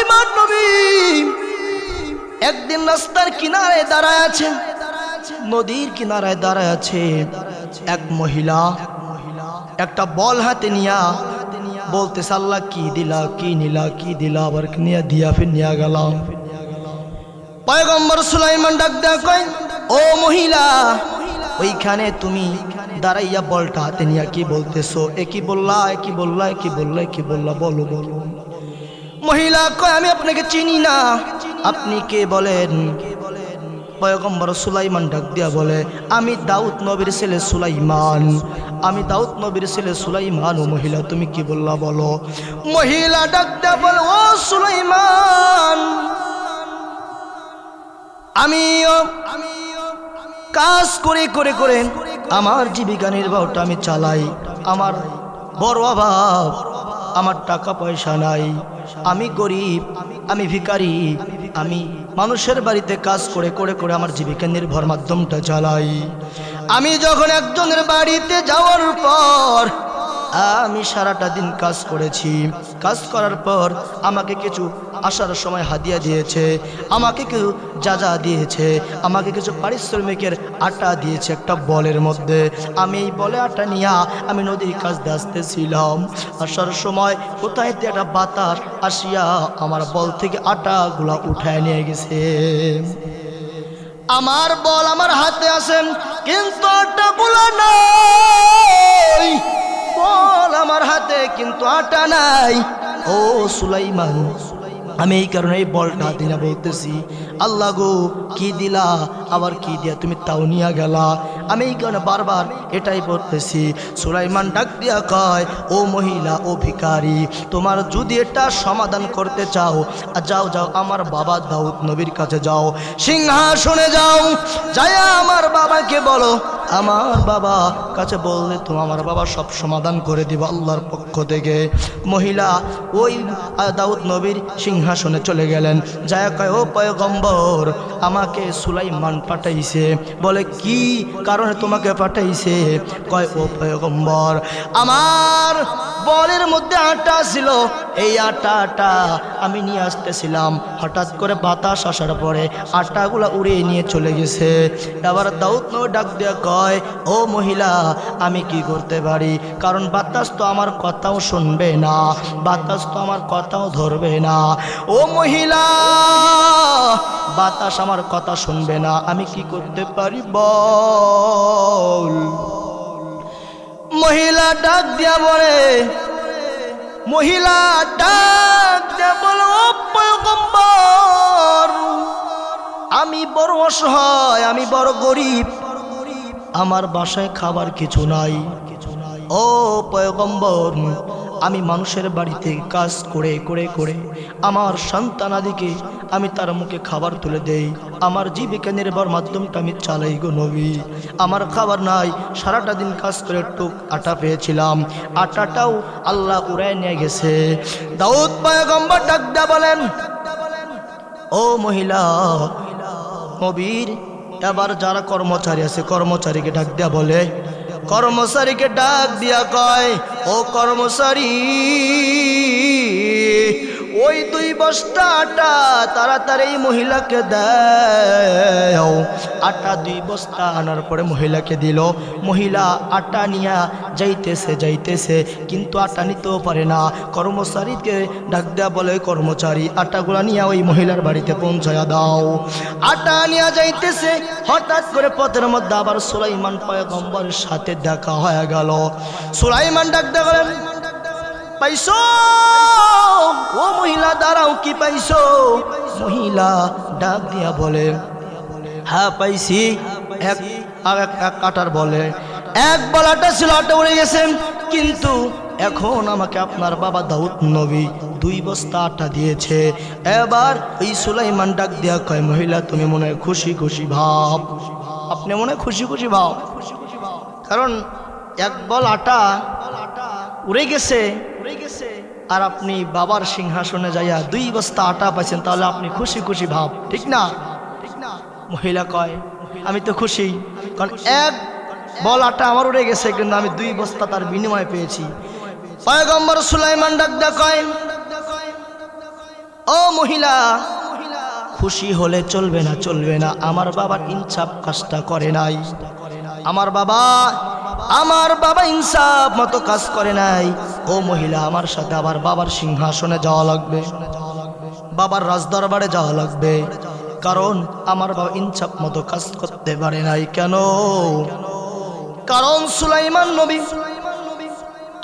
সুলাইমান নবী একদিন রাস্তার কিনারে দাঁড়ায় আছে, নদীর কিনারায় দাঁড়ায় আছে। এক মহিলা একটা বল হাতে নিয়া বলতেছে, আল্লাহ কি দিলা, কি নিলা, কি দিলা, আবার নিয়া দিয়া ফির নিয়া গেলাম। পয়গম্বর সুলাইমান ডাক দেয়া কয়, ও মহিলা, ওইখানে তুমি দাঁড়াইয়া বলটা হাতে নিয়া কি বলতেছো? কি বললা, কি বললা, কি বললা, কি বললা, বলো বলো। মহিলা কয়, আমি আপনাকে চিনি না, আপনি কে বলেন? পয়গম্বর সুলাইমান ডাক দিয়া বলে, আমি দাউদ নবীর ছেলে সুলাইমান, আমি দাউদ নবীর ছেলে সুলাইমান। ও মহিলা, তুমি কি বললা বলো। মহিলা ডাক দিয়া বলে, ও সুলাইমান, আমি কাজ করে করে করে আমার জীবিকা নির্বাহটা আমি চালাই, আমার বড় অভাব, আমার টাকা পয়সা নাই, আমি গরিব, আমি ভিখারি, আমি মানুষের বাড়িতে কাজ করে করে করে আমার জীবিকা নির্ভর মাধ্যমটা চালাই। আমি যখন একজনের বাড়িতে যাওয়ার পর আমি সারাটা দিন কাজ করেছি, কাজ করার পর আমাকে কিছু আসার সময় হাদিয়া দিয়েছে, আমাকে কিছু যা দিয়েছে, আমাকে কিছু পারিশ্রমিকের আটা দিয়েছে একটা বলের মধ্যে। আমি এই বলে আটা নিয়ে আমি নদীর কাছ দিয়ে আসতেছিলাম, আসার সময় কোথায় একটা বাতাস আসিয়া আমার বল থেকে আটাগুলা উঠায় নিয়ে গেছে। আমার বল আমার হাতে আছে, কিন্তু আটাগুলা নাই। বল আমার হাতে, কিন্তু আটা নাই। ও সুলাইমান, আমি এই কারণে এই বলটা হাতে না বলতেছি, আল্লাহ গো কি দিলা, আবার কি দিয়া তুমি তাও নিয়ে গেলা। আমি এই কারণে বারবার এটাই বলতেছি। সুলাইমান ডাক দিয়া কয়, ও মহিলা, ও ভিখারি, তোমার যদি এটা সমাধান করতে চাও, যাও যাও আমার বাবা দাউদ নবীর কাছে যাও, সিংহাসনে যাও, যায় আমার বাবাকে বলো, আমার বাবা কাছে বললে তো আমার বাবা সব সমাধান করে দিব আল্লাহর পক্ষ থেকে। মহিলা ওই দাউদ নবীর সিংহাসনে চলে গেলেন, যায় কয়, ও পয়গম্বর, আমাকে সুলাইমান পাঠাইছে। বলে, কি কারণে তোমাকে পাঠাইছে? কয়, ও পয়গম্বর, আমার বলের মধ্যে আটা ছিল, এই আটাটা আমি নিয়ে আসতেছিলাম, হঠাৎ করে বাতাস আসার পরে আটাগুলা উড়িয়ে নিয়ে চলে গেছে। এবার দাউদ নবী ডাক দিয়ে কয়, ও মহিলা, আমি কি করতে পারি? কারণ বাতাস তো আমার কথাও শুনবে না, বাতাস তো আমার কথাও ধরবে না। ও মহিলা, বাতাস আমার কথা শুনবে না, আমি কি করতে পারি বল। মহিলা ডাক দিয়া বলে, মহিলা ডাক দিয়া বলে, ও পয়গম্বর, আমি বড় অসহায়, আমি বড় গরিব, আমার বাসায় খাবার কিছু নাই। ও পয়গম্বর, আমি মানুষের বাড়িতে কাজ করে করে করে আমার সন্তানাদিকে আমি তার মুখে খাবার তুলে দেই, আমার জীবিকা নির্বাহ মাধ্যমটা আমি চালাই গো নবী। আমার খাবার নাই, সারাটা দিন কাজ করে একটু আটা পেয়েছিলাম, আটাটাও আল্লাহ উড়ায় নিয়ে গেছে। দাউদ পয়গম্বর ডাক দিয়া বলেন, ও মহিলা, নবীর এবার যারা কর্মচারী আছে কর্মচারীকে ডাক দিয়া বলে, কর্মচারীকে ডাক দিয়া কয়, ও কর্মচারী, ওই 2 বস্তা আটা তাড়াতাড়ি মহিলাকে দাও। আটা 2 বস্তা আনার পরে মহিলাকে দিল। মহিলা আটা নিয়ে যাইতেছে, কিন্তু আটা নিতেও পারে না। কর্মচারীকে ডাক দেয়া বলে, কর্মচারী, আটাগুলা নিয়ে ওই মহিলার বাড়িতে পৌঁছায়া দাও। আটা নিয়ে যাইতেছে, হঠাৎ করে পথের মধ্যে আবার সুলাইমান পয়গম্বরের সাথে দেখা হয়ে গেল। সুলাইমান ডাক দেয়া বলেন, পাইছো? ও মহিলা দাঁড়াও, কি পাইছো? মহিলা ডাক দিয়া বলে, হ্যাঁ পাইছি, এক কাটার বলে, এক বলাটা ছিল, আটা উড়ে গেছে, কিন্তু এখন আমাকে আপনার বাবা দাউদ নবী 2 বস্তা আটা দিয়েছে। এবার ওই সুলাইমান ডাক দিয়া কয়, মহিলা তুমি মনে হয় খুশি খুশি ভাব, আপনি মনে হয় খুশি খুশি ভাব, কারণ এক বল আটা উড়ে গেছে আর আপনি বাবার সিংহাসনে যাইয়া 2 বস্তা আটা পাইছেন, তাহলে আপনি খুশি খুশি ভাব, ঠিক না? মহিলা কয়, আমি তো খুশি, কারণ এক বল আটা আমার উড়ে গেছে, কিন্তু আমি 2 বস্তা তার বিনিময়ে পেয়েছি। পয়গম্বর সুলাইমান ডাক দেয়া কয়, ও ও মহিলা, খুশি হলে চলবে না, চলবে না। আমার বাবার ইনসাফ কাজটা করে নাই, আমার বাবা ইনসাফ মতো কাজ করে নাই। ও মহিলা, আমার সাথে আবার বাবার সিংহাসনে যাওয়া লাগবে, বাবার রাজদরবারে যাওয়া লাগবে, কারণ আমার বাবা ইনসাফ মতো কাজ করতে পারে নাই। কেন? কারণ সুলাইমান নবী,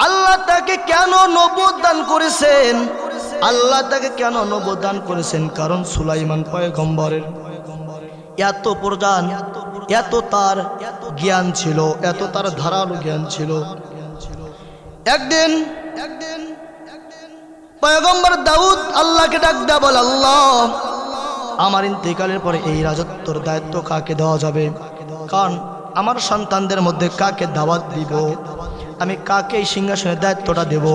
আল্লাহ তাকে কেন নবুয়ত দান করেছেন? আল্লাহ তাকে কেন নবুয়ত দান করেছেন? কারণ সুলাইমান পয়গম্বরের এত প্রধান, এত তার জ্ঞান ছিল, এত তার ধারালো জ্ঞান ছিল। একদিন পয়গম্বর দাউদ আল্লাহকে ডাক দেয়া বলে, আল্লাহ, আমার ইন্তেকালের পরে এই রাজত্বর দায়িত্ব কাকে দেওয়া যাবে? কারণ আমার সন্তানদের মধ্যে কাকে দাওয়াত দিব, আমি কাকে এই সিংহাসনের দায়িত্বটা দেব?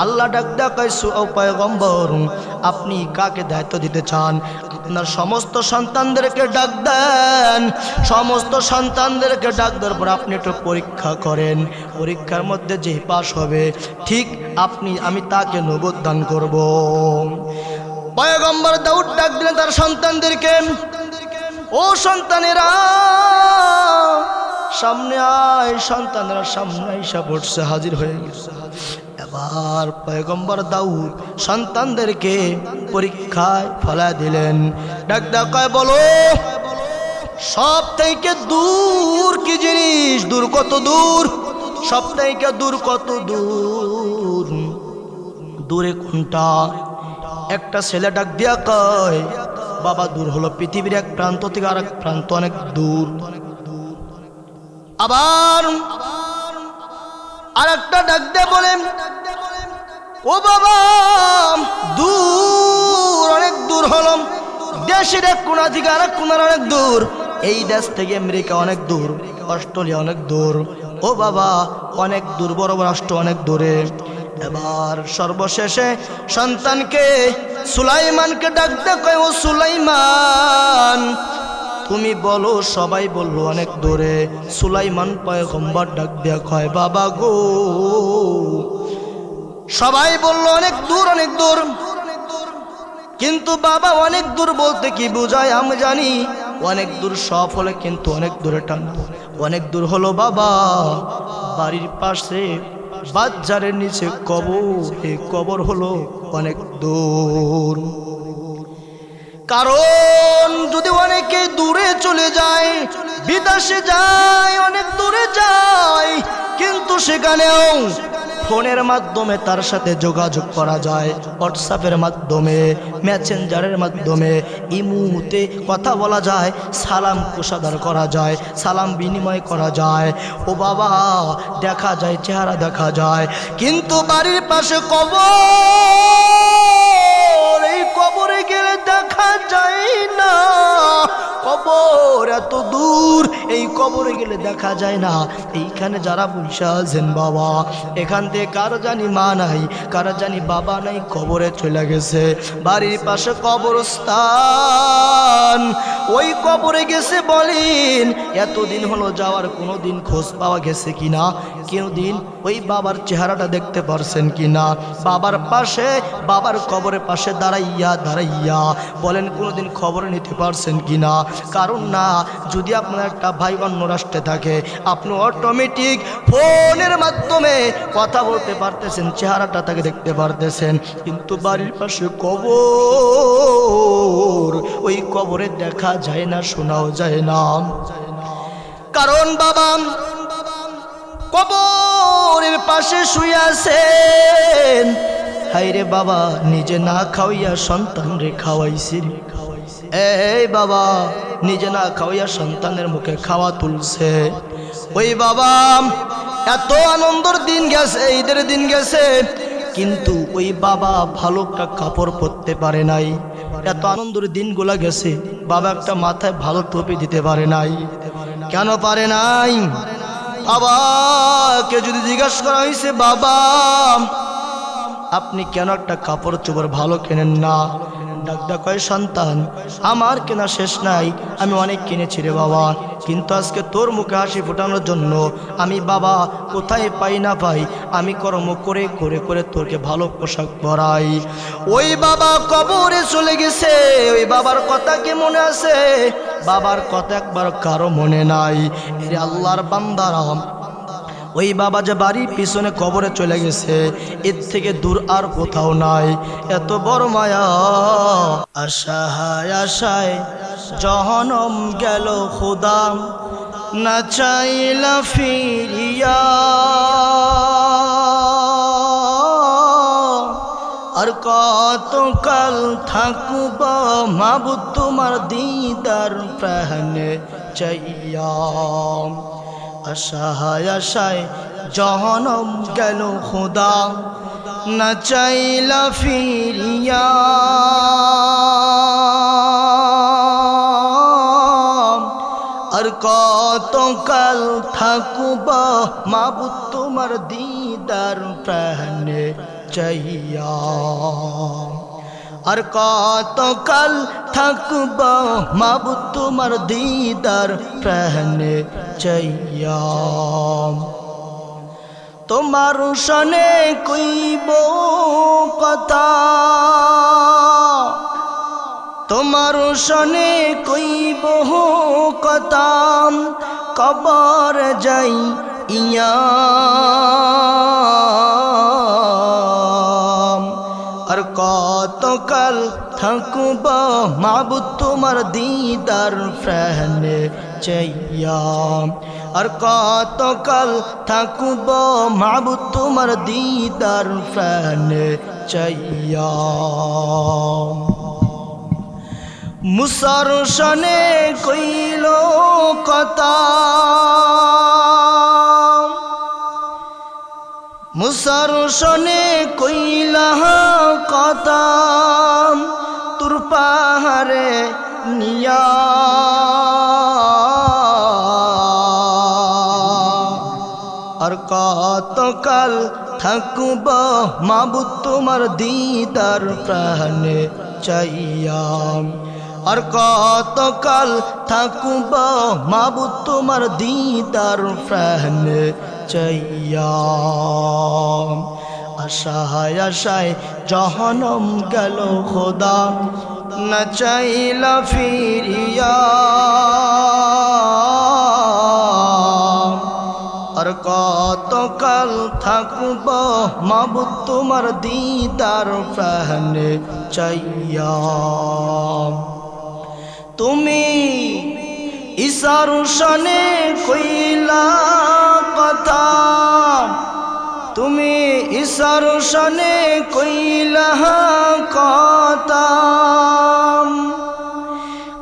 আল্লাহ ডাক দেয়া কইছে, ও পয়গম্বর, আপনি কাকে দায়িত্ব দিতে চান? আপনার সমস্ত সন্তানদেরকে ডাক দেন, সমস্ত সন্তানদেরকে ডাক দেওয়ার পর আপনি একটু পরীক্ষা করেন, পরীক্ষার মধ্যে যে পাস হবে ঠিক আমি তাকে নবুয়ত দান করব। পয়গম্বর দাউদ ডাক দিলেন তার সন্তানদেরকে, ও সন্তানেরা সামনে আয়। সন্তানেরা সামনে আইসা পড়ছে, হাজির হয়ে গেছে। এবার পয়গম্বর দাউদ সন্তানদেরকে পরীক্ষায় ফেলা দিলেন। ডাক ডাকায়, বলো সব থেকে দূর কি জিনিস? দূর কত দূর? সব থেকে দূর কত দূর? দূরে কোনটা? একটা ছেলে ডাক দিয়া কয়, বাবা, দূর হলো পৃথিবীর এক প্রান্ত থেকে আরেক প্রান্ত অনেক দূর। আবার আরেকটা ডাক দিয়ে বলেন, ও বাবা, দূর, অনেক দূর হলো, দেশের এক কোণা থেকে আরেক কোণার অনেক দূর। এই দেশ থেকে আমেরিকা অনেক দূর, অস্ট্রেলিয়া অনেক দূর। ও বাবা, অনেক দূর, বড় বড় রাষ্ট্র অনেক দূরে। এবার সর্বশেষে সন্তানকে সুলাইমানকে ডাক দিয়ে কয়, ও সুলাইমান, তুমি বলো। সবাই বললো অনেক দূরে। সুলাইমান পয়গম্বর ডাক দিয়া কয়, বাবা গো, সবাই বললো অনেক দূর, অনেক দূর, কিন্তু বাবা অনেক দূর বলতে কি বোঝায় আমি জানি। অনেক দূর সব হলে কিন্তু অনেক দূরে টান। অনেক দূর হলো বাবা, বাড়ির পাশে বাজারের নিচে কবর, এই কবর হলো অনেক দূর। কারণ যদি অনেকে দূরে চলে যায়, বিদেশে যায়, অনেক দূরে যায়, কিন্তু সেখানেও ফোনের মাধ্যমে তার সাথে যোগাযোগ করা যায়, হোয়াটসঅ্যাপের মাধ্যমে, মেসেঞ্জারের মাধ্যমে, ইমুতে কথা বলা যায়, সালাম কুশাদার করা যায়, সালাম বিনিময় করা যায়। ও বাবা, দেখা যায়, চেহারা দেখা যায়, কিন্তু বাড়ির পাশে কবর, এই কবরে গেলে দেখা যায় না। কবর এত দূর, এই কবরে গেলে দেখা যায় না। এইখানে যারা বসে আছেন বাবা, এখান থেকে কারো জানি মা নাই, কারো জানি বাবা নাই, কবরে চলে গেছে। বাড়ির পাশে কবরস্থান, ওই কবরে গেছে। বলেন এতদিন হলো যাওয়ার কোনো দিন খোঁজ পাওয়া গেছে কিনা? কেউ দিন ওই বাবার চেহারাটা দেখতে পারছেন কিনা? বাবার পাশে, বাবার কবরের পাশে দাঁড়াইয়া বলেন কোনোদিন খবর নিতে পারছেন কিনা? কারণ না, যদি আপনার একটা ভাই অন্য রাষ্ট্রে থাকে, আপনি অটোমেটিক ফোনের মাধ্যমে কথা বলতে পারতেছেন, চেহারাটা তাকে দেখতে পারতেছেন, কিন্তু বাড়ির পাশে কবর, ওই কবরে দেখা যায় না, শোনাও যায় না। কারণ বাবা কবরের পাশে শুয়ে আছেন। হাইরে বাবা, নিজে না খাওয়াইয়া সন্তান রে খাওয়াইছে। এই বাবা নিজে না খাওয়াইয়া সন্তানের মুখে খাওয়া তুলছে। ওই বাবা এত আনন্দের দিন গেছে, ঈদের দিন গেছে, কিন্তু ওই বাবা ভালো একটা কাপড় পরতে পারে নাই। এত আনন্দের দিনগুলা গেছে, বাবা একটা মাথায় ভালো টুপি দিতে পারে নাই। কেন পারে নাই? বাবাকে যদি জিজ্ঞাসা করা হয়েছে, বাবা আপনি কেন একটা কাপড় চোপড় ভালো কেনেন না? ডাক কয়, সন্তান আমার কেনা শেষ নাই, আমি অনেক কিনেছি রে বাবা, কিন্তু আজকে তোর মুখে হাসি ফোটানোর জন্য আমি বাবা কোথায় পাই না পাই আমি কর্ম করে করে করে তোকে ভালো পোশাক পরাই। ওই বাবা কবরে চলে গেছে, ওই বাবার কথা কি মনে আছে? বাবার কথা একবার কারো মনে নাই। এরে আল্লাহর বান্দারা, ওই বাবা যে বাড়ির পিছনে কবরে চলে গেছে, এর থেকে দূর আর কোথাও নাই। এত বড় মায়া। আশায় আশায় জহনম গেল খুদা, না চাইলা ফিরিয়া। আর কতকাল থাকব মাবুদ তোমার দিদার প্রাণে চাইয়া। আশায় আশায় জহনম গেল খুদা, না চাইলা ফিরিয়া। আর কতকাল থাকব মাবুদ তোমার দিদার প্রাণে চাইয়া। আর কতকাল থাকব মাবুদ তোমার দিদার প্রাণে চাইয়া। তোমার সনে কইব কথা, তোমার সনে কইব কথা, কবর যাই ইয়া। আর কতকাল থাকব মাবুদ তোমার দিদার প্রাণে চাইয়া। আর কতকাল থাকব মাবুদ তোমার দিদার প্রাণে চাইয়া। মুসার সনে কইল কথা, মুসার সনে কইলা কথা, তোর পাহাড়ে নিয়া। আর কতকাল থাকব মাবুদ তোমার দিদার প্রাণে চাইয়া। আর কতকাল থাকব মাবুদ তোমার দিদার প্রাণে চাইয়া। আশায় আশায় জহনম গেল খোদা, না চাইলা ফিরিয়া। আর কতকাল থাকব মাবুদ তোমার দিদার প্রাণে চাইয়া। তুমি ঈশার সনে কইলা কথা, তুমি ঈশার সনে কইলা কথা,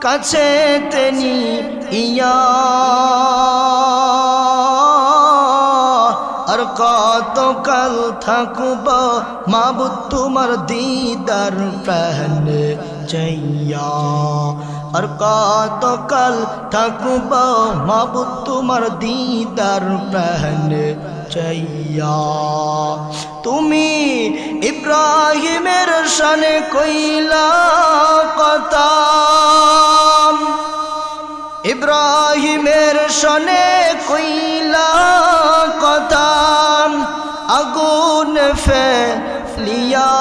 কাছে তেনি ইয়া। আর কতকাল থাকব মাবুদ তোমার দিদার প্রাণে চাইয়া। আর কতকাল থাকব মাবুদ তোমার দিদার প্রাণে চাইয়া। তুমি ইব্রাহিমের শানে কইলা কথা, ইব্রাহিমের শানে কইলা কথা, আগুন ফেলিয়া।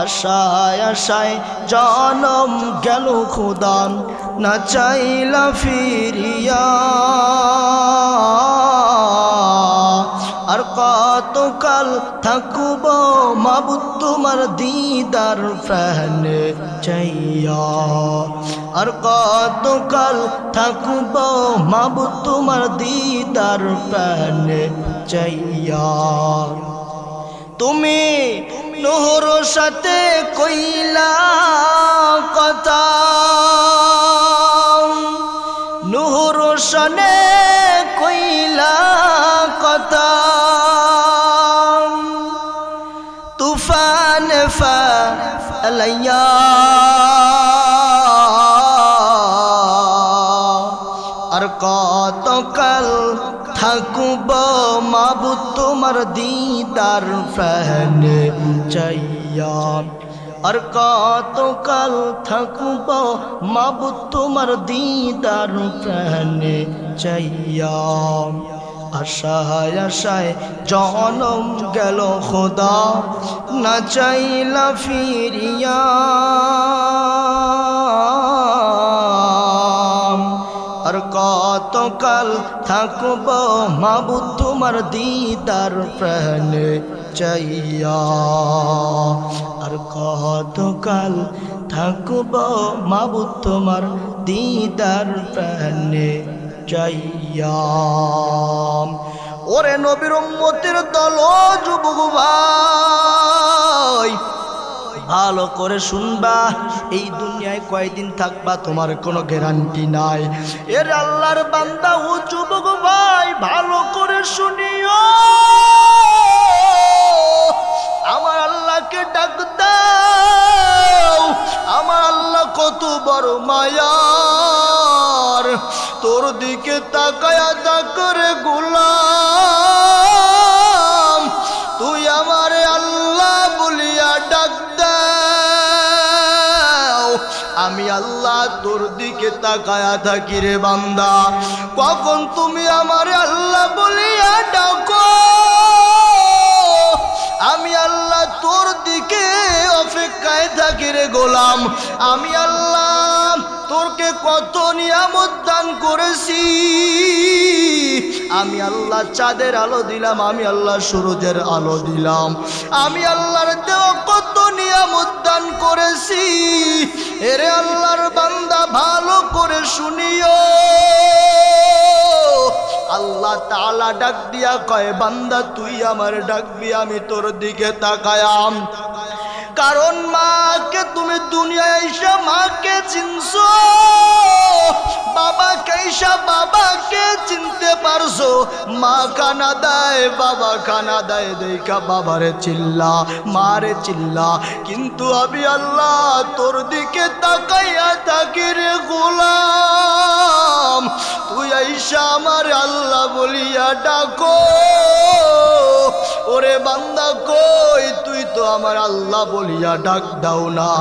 আশায় আশায় জনম গেল খুদা, না চাইলা ফিরিয়া। আর কতকাল থাকব মাবুদ তোমার দিদার প্রাণে চাইয়া। আর কতকাল থাকব মাবুদ তোমার দিদার প্রাণে চাইয়া। তুমি নূহর সাথে কইলা কথা, নূহর সনে কইলা কথা, তুফান ফালাইয়া। আর কতকাল থাকব মাবুদ তোমার দিদার প্রাণে চাইয়া। আর কতকাল থাকব মাবুদ তোমার দিদার প্রাণে চাইয়া আশায় আশায় জনম গেল খোদা না চাইলা ফিরিয়া আর কতকাল থাকব মাবুদ তোমার দিদার প্রাণে চাইয়া আর কতকাল থাকব মাবুদ তোমার দিদার প্রাণে চাইয়া ওরে নবীর উম্মতের দল যুবক ভাই ভালো করে শুনবা এই দুনিয়ায় কয়দিন থাকবা তোমার কোনো গ্যারান্টি নাই এর আল্লাহর বান্দা ও যুবক ভাই ভালো করে শুনিও আমার আল্লাহকে ডাক দাও আমার আল্লাহ কত বড় মায়ার তোর দিকে তাকায়া করে গোলাম তুই আমারে আল্লাহ বলিয়া ডাক দাও আমি আল্লাহ তোর দিকে তাকায়া থাকি রে বান্দা কখন তুমি আমারে আল্লাহ বলিয়া ডাকো আমি আল্লাহ তোর দিকে অপেক্ষায় থাকি রে গোলাম আমি আল্লাহ তোরকে কত নিয়ামত দান করেছি আমি আল্লাহ চাঁদের আলো দিলাম আমি আল্লাহ সূর্যের আলো দিলাম আমি আল্লাহর দেওয়া কত নিয়ামত দান করেছি এরে আল্লাহর বান্দা ভালো করে শুনিও আল্লাহ তাআলা ডাক দিয়া কয় বান্দা তুই আমার ডাকবি আমি তোর দিকে তাকায়াম কারণ মাকে তুমি দুনিয়ায় এসে মাকে চিনছো বাবাকে এসে বাবাকে চিনতে পারছো মা কানা দেয় বাবা কানা দেয় দেখা বাবারে চিল্লা মারে চিল্লা কিন্তু আমি আল্লাহ তোর দিকে তাকাইয়া থাকি রে গোলাম তুই আইসা আমার আল্লাহ বলিয়া ডাকো ওরে বান্দা কই তুই তো আমার আল্লাহ বলিয়া ডাক দাও না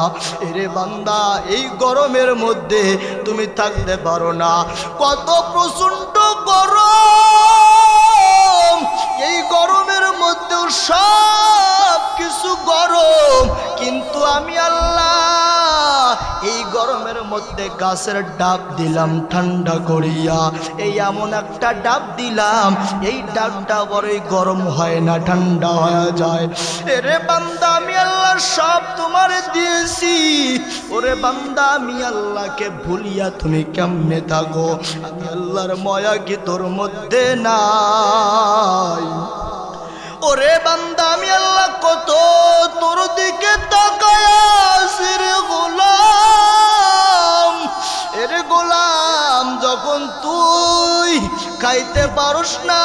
এরে বান্দা এই গরমের মধ্যে তুমি থাকতে পারো না কত প্রচন্ড গরম এই গরমের মধ্যেও সব কিছু গরম কিন্তু আমি আল্লাহ এই গরমের মধ্যে গাছের ডাব দিলাম ঠান্ডা করিয়া এই এমন একটা ডাব দিলাম এই ডাবটা বড়ই গরম হয় না ঠান্ডা হয়ে যায় এরে বান্দা আমি আল্লাহ সব তোমারে দিয়েছি ওরে বান্দা আমি আল্লাহকে ভুলিয়া তুমি কেমনে থাকো আমি আল্লাহর মায়া কি তোর মধ্যে নাই ওরে বান্দা আমি আল্লাহ কত তোর দিকে তাকায়া আছি রে গোলাম এরে গোলাম যখন তুই খাইতে পারস না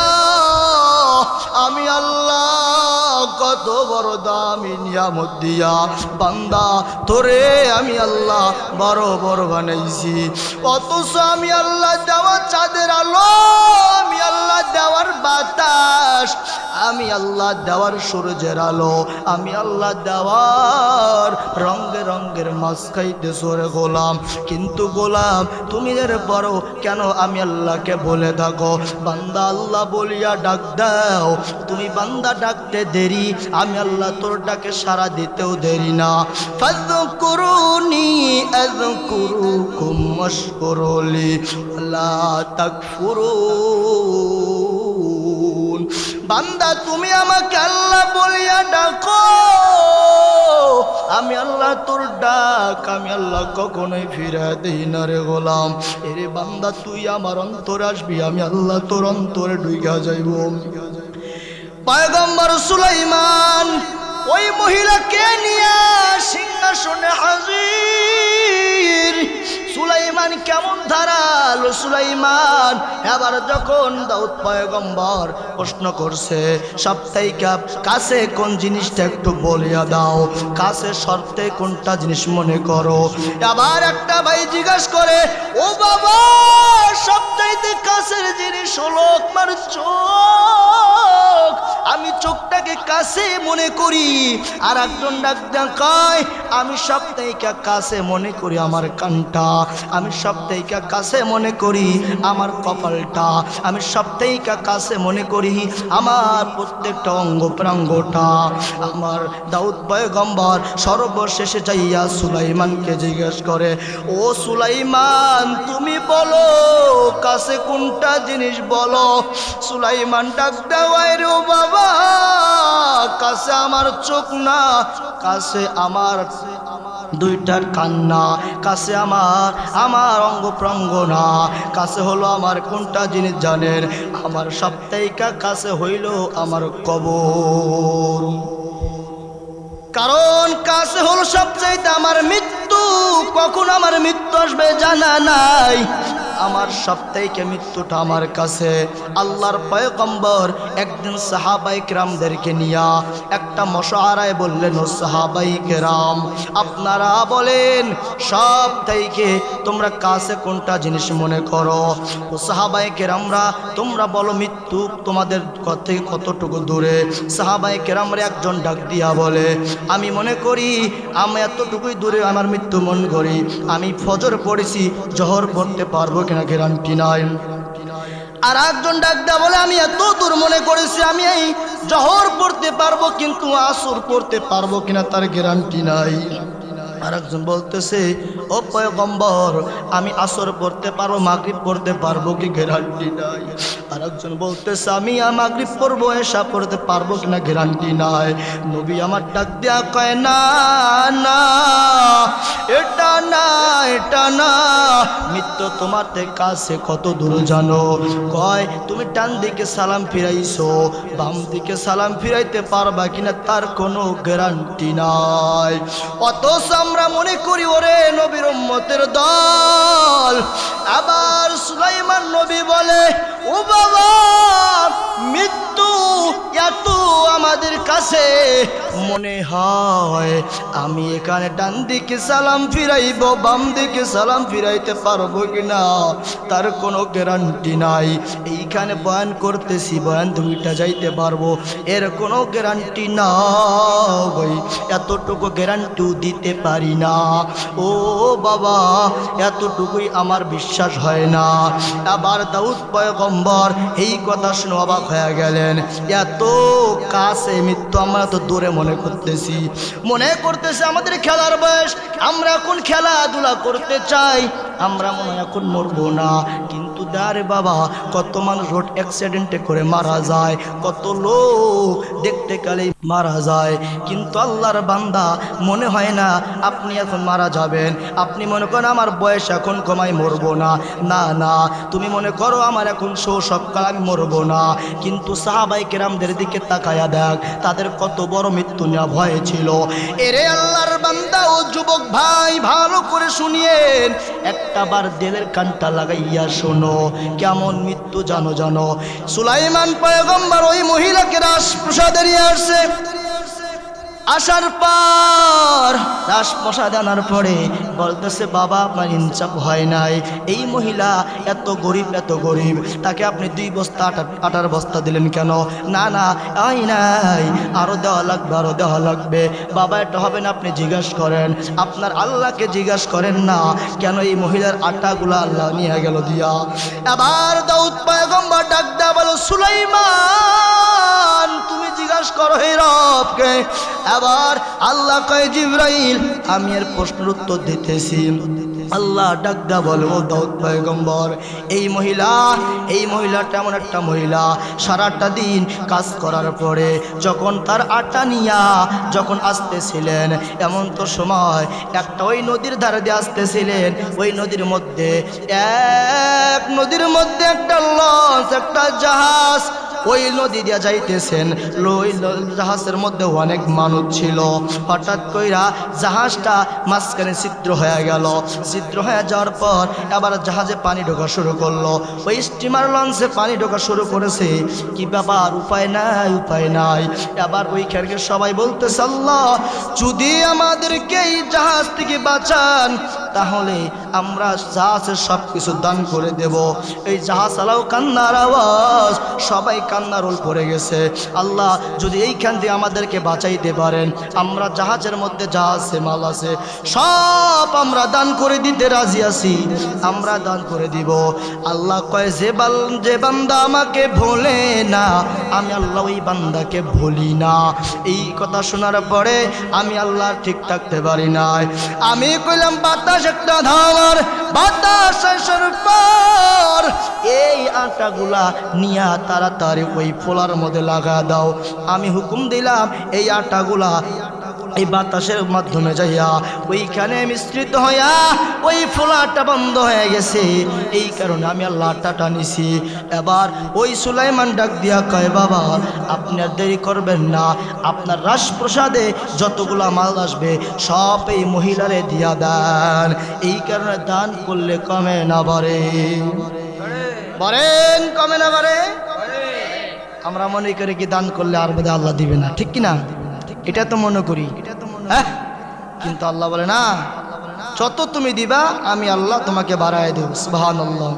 আমি আল্লাহ কত বড় দামি নিয়ামত দিয়া বান্দা তোরে আমি আল্লাহ বড় বড় বানাইছি অথচ আমি আল্লাহ দেওয়া চাঁদের আলো আমি আল্লাহ দেওয়ার বাতাস আমি আল্লাহ দেওয়ার সূর্যের আলো আমি আল্লাহ দেওয়ার রঙে রঙের মাছ খাইতেছো রে গোলাম কিন্তু গোলাম তুমি এর বড় কেন আমি আল্লাহকে বলে থাকো বান্দা আল্লাহ বলিয়া ডাক দাও তুমি বান্দা ডাকতে দেরি আমি আল্লাহ তোর ডাকে সাড়া দিতেও দেরি না ফাযকুরুনি আযকুরুকুম ওয়াশকুরুলি লা তাকফুরুন বান্দা তুমি আমাকে আল্লাহ বলিয়া ডাকো আমি আল্লাহ তোর ডাক আমি আল্লাহ কখনোই ফিরে দেই না রে গোলাম এরে বান্দা তুই আমার অন্তরে আসবি আমি আল্লাহ তোর অন্তরে ঢুইকা যাইব পয়গম্বর সুলাইমান ওই মহিলাকে নিয়ে সিংহাসনে হাজির সুলাইমান কেমন ধারালো সুলাইমান। এবার যখন দাউদ পয়গম্বর প্রশ্ন করছে সবথেকে কাছে কোন জিনিসটা একটু বলিয়া দাও, কাছে শর্তে কোনটা জিনিস মনে করো। আবার একটা ভাই জিজ্ঞাসা করে ও বাবা সবচাইতে কাছের জিনিস হলো আপনার চোখ, আমি চোখটাকে কাছে মনে করি। আর একজন ডাক্তার কয় আমি সবথেকে কাছে মনে করি আমার কানটা, আমি সবথেকে কাছে মনে করি আমার কপালটা, আমি সবথেকে কাছে মনে করি আমার প্রত্যেকটা অঙ্গ প্রত্যঙ্গটা। আমার দাউদ পয়গম্বর সর্বশেষে যাইয়া সুলাইমানকে জিজ্ঞেস করে ও সুলাইমান তুমি বলো কাছে কোনটা জিনিস বলো। সুলাইমান ডাক দেওয়ায় রে ও বাবা কাছে আমার চোখ না, কাছে আমার দুইটার কান্না, কাছে আমার অঙ্গ প্রঙ্গ না, কাছে হলো আমার কোনটা জিনিস জানেন, আমার সবথেকে কাছে হইল আমার কবর। কারণ কাছে হলো সবচাইতে আমার মৃত্যু, কখন আমার মৃত্যু আসবে জানা নাই, আমার সবথেকে মৃত্যুটা আমার কাছে। আল্লাহর পয়গম্বর একদিন সাহাবায়ে কেরামদেরকে নিয়া একটা মশারায় বললেন ও সাহাবায়ে কেরাম আপনারা বলেন সবথেকে তোমরা কাছে কোনটা জিনিস মনে করো। ও সাহাবায়ে কেরামরা তোমরা বলো মৃত্যু তোমাদের থেকে কতটুকু দূরে। সাহাবায়ে কেরামরা একজন ডাক দিয়া বলে আমি মনে করি আমি এতটুকুই দূরে আমার মৃত্যু মনে করি, আমি ফজর পড়েছি জোহর পড়তে পারবো কিনা গ্যারান্টি নাই। আর একজন ডাক দেয়া বলে আমি এত দূর মনে করেছি আমি এই জোহর পড়তে পারবো কিন্তু আসর পড়তে পারবো কিনা তার গ্যারান্টি নাই। আর একজন বলতেছে ও পয়গম্বর আমি আসর পড়তে পারবো মাগরিব পড়তে পারবো কি গ্যারান্টি নাই। আর একজন বলতেছে আমি মাগরিব পড়বো এশা পড়তে পারবো কিনা গ্যারান্টি নাই। নবী আমার ডাক দেয়া কয় না না এটা না এটা না, মৃত্যু তোমার থেকে কাছে কত দূর জানো। কয় তুমি ডান দিকে সালাম ফিরাইছো বাম দিকে সালাম ফিরাইতে পারবা কিনা তার কোনো গ্যারান্টি নাই। অথচ আমরা মনে করি ওরে নবীর উম্মতের দল। আবার সুলাইমান নবী বলে ও বাবা মৃত্যু এত আমাদের কাছে মনে হয় আমি এখানে ডান দিকে সালাম ফিরাইব বাম দিকে সালাম ফিরাইতে পারবো কিনা তার কোনো গ্যারান্টি নাই। এইখানে বয়ান করতেছি বয়ান দুইটা যাইতে পারবো এর কোনো গ্যারান্টি নাই, এতটুকু গ্যারান্টিও দিতে পারি না। ও বাবা এতটুকুই আমার বিশ্বাস হয় না। আবার দাউদ পয়গম্বর এই কথা শুনে অবাক হয়ে গেলেন, এত কাছে মৃত্যু আমরা তো দূরে মনে করতেছি আমাদের খেলার বয়স, আমরা এখন খেলাধুলা করতে চাই, আমরা মনে হয় এখন মরবো না। কিন্তু দারে বাবা কত মানুষ রোড অ্যাক্সিডেন্টে করে মারা যায়, কত লোক দেখতে গেলেই মারা যায়, কিন্তু আল্লাহর বান্দা মনে হয় না আপনি এখন মারা যাবেন। আপনি মনে করেন আমার বয়স এখন কমাই মরবো না, না না তুমি মনে করো আমার এখন শৈশবকাল আমি মরবো না। কিন্তু সাহাবায়ে কেরামদের দিকে তাকায়া দেখ তাদের কত বড় মৃত্যু নেওয়া ভয় ছিল। এরে আল্লাহর বান্দা ও যুবক ভাই ভালো করে শুনিয়েন, একটা বার দিলের কানটা লাগাইয়া শোনো কেমন মৃত্যু জানো জানো। সুলাইমান পয়গম্বর ওই মহিলাকে রাজপ্রাসাদে নিয়ে আসছে, আসার পর রাজপ্রাসাদ আনার পরে বলতেছে বাবা আপনার ইনসাফ হয় নাই, এই মহিলা এত গরিব তাকে আপনি 2 বস্তা আটার বস্তা দিলেন কেন? না না আই নাই আরো দেওয়া লাগবে। বাবা এটা হবে না, আপনি জিজ্ঞাসা করেন আপনার আল্লাহকে জিজ্ঞাসা করেন না কেন এই মহিলার আটাগুলো আল্লাহ নিয়ে গেল দিয়া। আবার দাউদ পয়গম্বর ডাক দেয়া বলো সুলাইমান তুমি জিজ্ঞাসা করো হে রবকে। আবার আল্লাহ কয় জিবরাইল আমি এর প্রশ্নের উত্তর দিতেছি। আল্লাহ ডাক দেয়া বলো দাউদ পয়গম্বর এই মহিলাটা এমন একটা মহিলা সারাটা দিন কাজ করার পরে যখন তার আটা নিয়া যখন আসতেছিলেন এমন তো সময় একটা ওই নদীর ধারে দিয়ে আসতেছিলেন, ওই নদীর মধ্যে একটা লঞ্চ একটা জাহাজ ওই নদী দিয়া যাইতেছেন, ওই জাহাজের মধ্যে অনেক মানুষ ছিল। হঠাৎ কইরা জাহাজটা মাঝখানে ছিদ্র হয়ে গেল। ছিদ্র হয়ে যাওয়ার পর আবার জাহাজে পানি ঢোকা শুরু করলো। ওই স্টিমার লঞ্চে পানি ঢোকা শুরু করেছে। কি ব্যাপার, উপায় নাই, উপায় নাই। আবার ওই খেরকে সবাই বলতেছে, আল্লাহ যদি আমাদেরকে এই জাহাজ থেকে বাঁচান তাহলে আমরা জাহাজের সব কিছু দান করে দেব। এই জাহাজ চালাও কান্নার আওয়াজ, সবাই কান্নার রোল পড়ে গেছে। আল্লাহ যদি এইখান থেকে আমাদেরকে বাঁচাইতে পারেন, আমরা জাহাজের মধ্যে যা আছে মাল আছে সব আমরা দান করে দিতে রাজি আছি, আমরা দান করে দিব। আল্লাহ কয়, যে বান্দা আমাকে ভোলে না আমি আল্লাহ ওই বান্দাকে ভুলি না। এই কথা শোনার পরে আমি আল্লাহ ঠিক থাকতে পারি নাই। আমি কইলাম, বাতাস একটা ধামার, বাতাস আসার পর এই আটাগুলা নিয়া তাড়াতাড়ি ওই ফোলার মধ্যে লাগা দাও। আমি হুকুম দিলাম, এই আটাগুলা এই বাতাসের মাধ্যমে যাইয়া ওইখানে মিশ্রিত হইয়া ওই ফোলাটা বন্ধ হয়ে গেছে। এই কারণে আমি আল্লাহ আটাটা নিছি। এবার ওই সুলাইমান ডাক দিয়া কয়, বাবা আপনি আর দেরি করবেন না, আপনার রাজপ্রসাদে যতগুলা মাল আসবে সব এই মহিলারে দিয়া দেন। এই কারণে দান করলে কমে না বাড়ে? বলেন কমে না বাড়ে? আমরা মনে করি কি দান করলে আর বোধহয় আল্লাহ দিবে না, ঠিক কিনা? এটা তো মনে করি, হ্যাঁ। কিন্তু আল্লাহ বলে না, যত তুমি দিবা আমি আল্লাহ তোমাকে বাড়ায় দেব। সুবহানাল্লাহ।